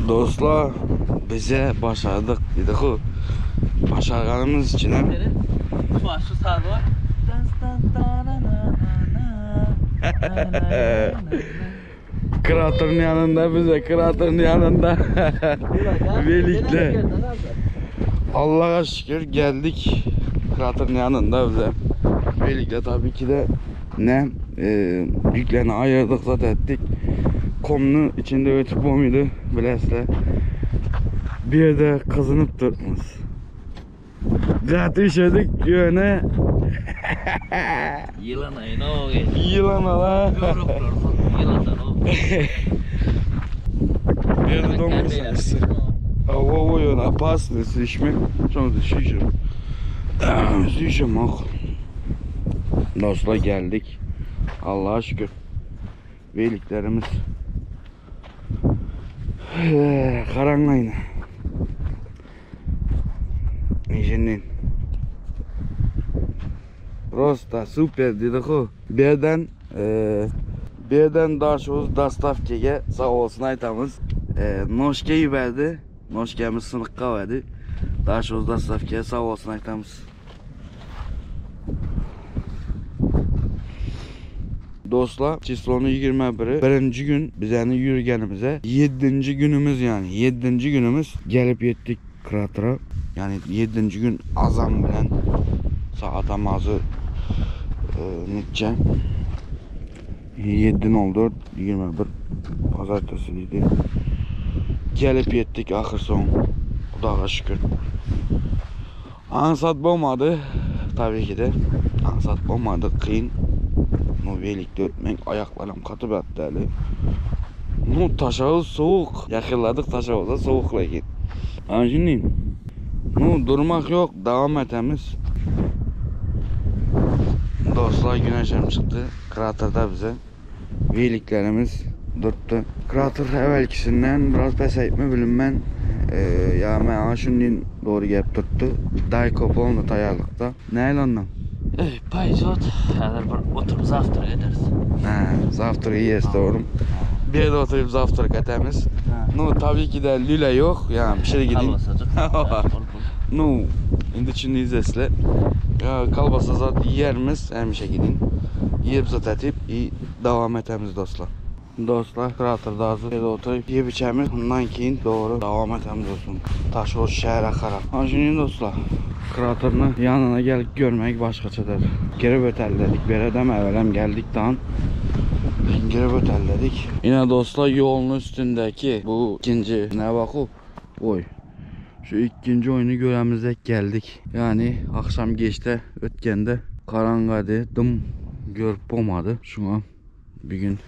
Dostlar bize başardık dedik o. Başarganımız için hem. Şu sarı var. Kraterın yanında bize, kraterın yanında. Birlikte. Allah'a şükür geldik. Kraterın yanında bize. Birlikte tabii ki de ne yüklerini ayırdık zaten ettik. Komunu içinde ötüp olmuydu bilesle. Bir yerde kazınıp durmaz. Zaten işedik yöne. Yılan ayı ne o? Yılan ala. Yılandan o. Bir yerde donmasın. Avo yön опасный слишком. Sonra da şişim. Şişim ok. Dostlar geldik. Allah'a şükür. Beyliklerimiz. Karanlayın. Şimdi. Просто super dedik o. Birden daşımız dastavkege sağ olsun aytamız. Noşkeyi verdi. Noşkemiz sınıkka verdi. Daşımız dastavkege sağ olsun aytamız. Dostlar, çislonu 21'i birinci gün bizəni yürügenimize 7. günümüz yani 7. günümüz gelip yettik kratera. Yani 7. gün azam bilen saat amazı netçe 7.04 21 pazartesiydi. Gelip yettik ahır son. Xudağa şükür. Ansat olmadı tabii ki de. Ansat olmadı kıyın. No birlikte ötmek ayaklarım katıp attı. No taşağı soğuk. Yakınladık taşağı da soğuk lakin. Şimdi no durmak yok, devam etemiz. Dostlar güneşim çıktı. Kraterda bize birliklerimiz durdu. Krater evvelkisinden biraz pes etme bilinmen. Ya ben şimdi doğru gelip durdu. Dayko falan da tayarlıkta. Ne ondan? Payzot. Eğer bir oturup zavtır ederiz. Zavtır iyi doğru. Bir yerde oturup zavtır etemiz. No tabii ki de lüle yok. Yani bir şey gidin. No, indi şimdi izlesle. Kalbasa zat yerimiz hem şey gidin. Yiyip zat etip devam etemiz dostlar. Dostlar kraterda hazır yerde oturup yiyip içemiz. Ondan keyin doğru devam etemiz olsun. Taşoz şehre karar. Şimdi dostlar kraterin yanına gelip görmek başkaçadır. Geri ötelledik. Beredem evvelem geldik dan. Geri ötelledik. Yine dostlar yolun üstündeki bu ikinci ne bakıp oy. Şu ikinci oyunu göremizde geldik. Yani akşam geçte ötkende karangadı dım görüp olmadı. Şuna bir gün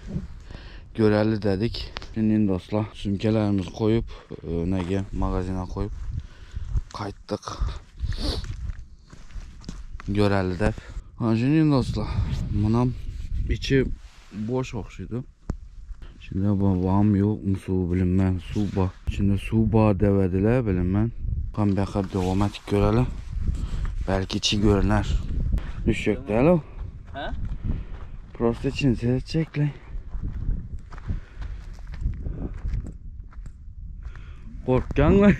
göreli dedik. Şimdi dostlar sümkelerimizi koyup nege magazine koyup kayıttık. Göreli de. Şimdi dostlar bunun içi boş okşuydu. Şimdi babam yok su bilinmem su ba. Şimdi su ba devediler bilinmem. Kan bakar devam ettik görelim. Belki içi görüner. Düşecek değil o. He? Prost için seçecekler. Korkan mı?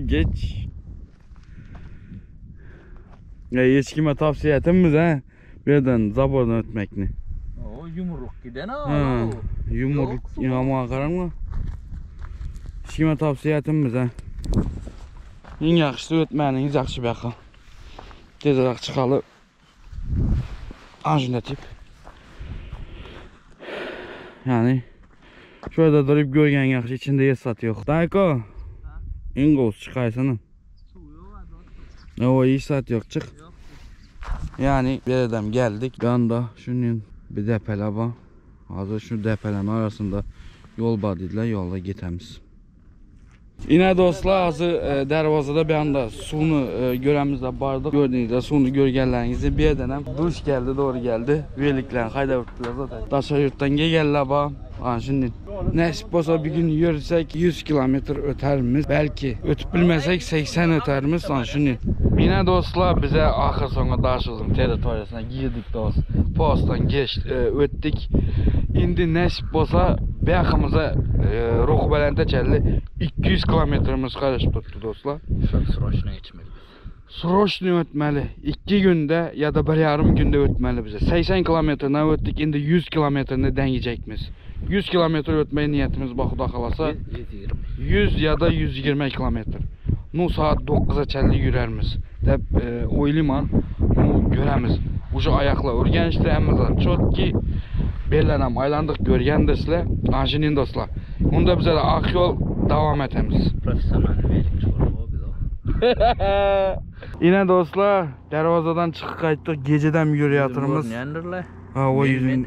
Geç. Ya hiç kime tavsiye etimiz ha. Birden zabordan ötmekni. O yumruk giden ha. Yumruk inanma karan mı? Hiç kime tavsiye etimiz ha. En yaxşısı ötməyiniz yaxşı baxın. Tezaraq çıxalı. Anjunda tip. Yani şöyle durup görgen yaxşı içinde yer satı yok. Dayko. Ingos çıkaysana. O iyi sat yok çık. Yani bir adam geldik. Bir anda şunun bir depelaba. Hazır şu depeleme arasında yol var dediler. Yolda gitemiz. Yine dostlar hazır dervazada bir anda sunu göremizde bardık. Gördüğünüzde sunu görgenlerinizi bir edenem duş geldi doğru geldi. Üyeliklerini kayda vurttular zaten. Taşa yurttan geldiler bana. Şimdi nasip olsa bir gün yürüsek 100 kilometre öterimiz. Belki ötüp bilmesek 80 öterimiz. Şimdi yine dostlar bize ahır sonu Daşöz'ün teritoriyasına girdik dost. Posttan geçtik. Öttik. Şimdi nasip olsa Beyakımıza Ruhbelent'e geldi. 200 kilometremiz karışıp tuttu dostlar. Sroşna geçmeli. Sroşni ötmeli. 2 günde ya da 1,5 günde ötmeli bize. 80 kilometreden ötdük, indi 100 kilometreni dengecekmiz. 100 kilometre ötmeye niyetimiz baxuda qalasa 100 ya da 120 kilometr. Nu saat 9'a çəlli yürərmiz. Dəb oyliman, nu görəmiz. Ucu ayaqla örgənişdir, əmməzlər. Çok ki, belənəm, aylandıq görgəndirsilə, anjinin dostlar. Onda bizə də ağ yol davam etəmiz. Profesyonel verilmiş olur bu da. Yine dostlar, darvazadan çıkıp qayıtdıq, gecədən yürüyatırımız. Görünürlər. Ha, o yüzün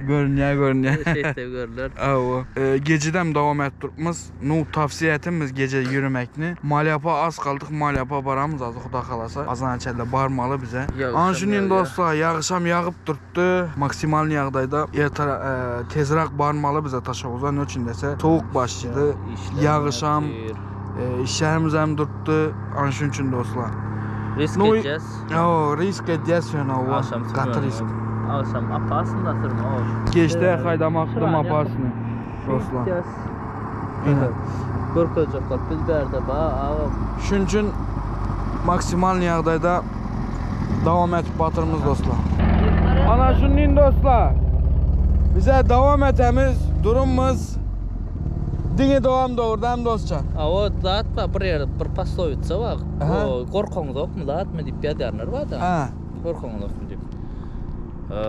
görünüyor. Şeydə görürlər. Ha, o. Gecədən davam etdirimiz. Nu, tavsiye etimiz gece yürüməkni. Malyapa az qaldıq, Malyapa baramız az xuda qalasa. Azan çəldə barmalı bizə. Anjinin dostlar, yağışam yağıb durdu. Maksimal yağdayda tezraq barmalı bizə Taşoğuz'a. Ne üçün desə, soğuk başladı. Yağışam, işlərimiz həm durdu. Anjin üçün dostlar. Risk edeceğiz. O, risk edeceğiz yana o. Qatı risk. Alsam apasını da sırma olur. Geçte haydamaqdım apasını. Dostlar. Yine. Korkacaklar biz berdə bax. Şunun üçün maksimal yağdayda davam etib batırımız dostlar. Ana şunun dostlar. Bize davam etemiz, durumumuz dini devam doğrudan dostcan. O zat var bir poslovica var. O korkağınız yok mu zat mı deyip yadarlar var da. Ha. Korkağınız yok mu deyip.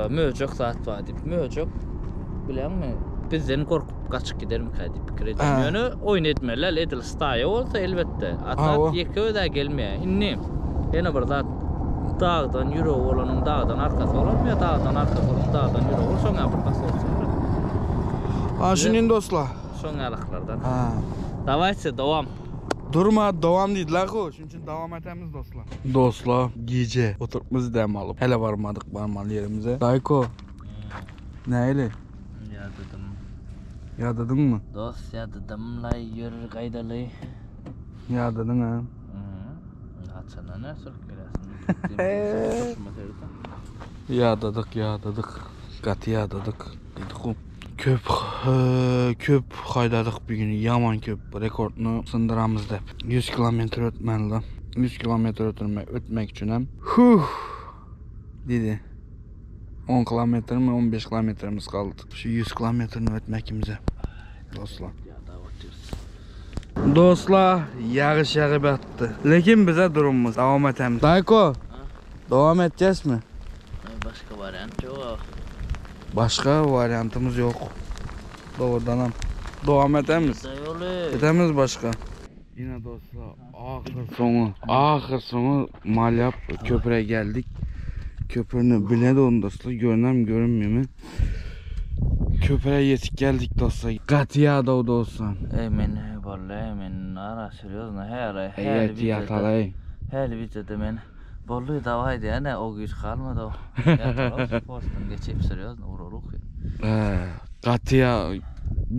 Möcük zat var deyip. Möcük bilen mi? Bizden korkup kaçıp giderim deyip fikir edeyim. Yani oyun etmeler edil staya olsa elbette. Atat yeki da gelmeye. İnnim. Yine bir zat dağdan yürü olanın dağdan arkası olur mu ya dağdan arkası olanın dağdan yürü olur. Sonra bir poslovica. Anjinin dostlar. Son ayaklardan. Ha. Davaysa devam. Durma, devam dediler ki. Şunun için devam etemiz dostlar. Dostlar, gece oturtmuzu dem alıp. Hele varmadık barmalı yerimize. Dayko. Neyle? Yadadım. Yadadın mı? Dost yadadım lay yürür kaydalı. Yadadın ha. Açana ne sürük gelesin. Yadadık. Katı yadadık. Dedik o. Köp haydadık bir gün. Yaman köp. Rekordunu sındıramız dep. 100 kilometre ötmeli lan. 100 kilometre ötmek için hem. Dedi. 10 kilometre mi 15 kilometremiz kaldı. Şu 100 kilometrini ötmekimize. Dostlar. Dostlar, yağış yağıp attı. Lekin bize durumumuz devam etemiz. Dayko, devam edeceğiz mi? Başka varyant yok. Başka varyantımız yok. Doğrudan devam edemiz. Edemiz başka. Yine dostlar, ahır sonu Malyap köprüye geldik. Köprünü biledi onu dostlar, görünmüyor mu? Köprüye yetip geldik dostlar. Katıya da dostlar. Men vallahi men ara seriozno her videoda men bolluy davaydı yani o güç kalmadı o. Postun geçip seriozno ururuk. Katıya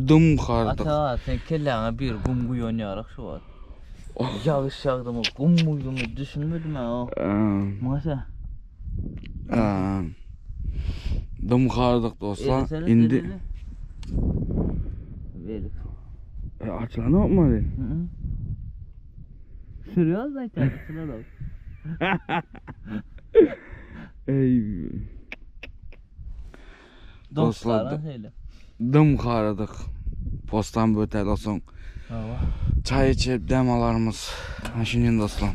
dum kardık. Ata sen kellana bir gum oynayarak şu var. Yağış yağdı mı gum düşünmedim ha o. Masa. Dum kardık dostlar. İndi. Velik. Açılan olmadı. Seriyoz zaten sıra Ey. Dostlar dım kardık. Postan bötel olsun. Çay içip demalarımız. Şimdi dostlar.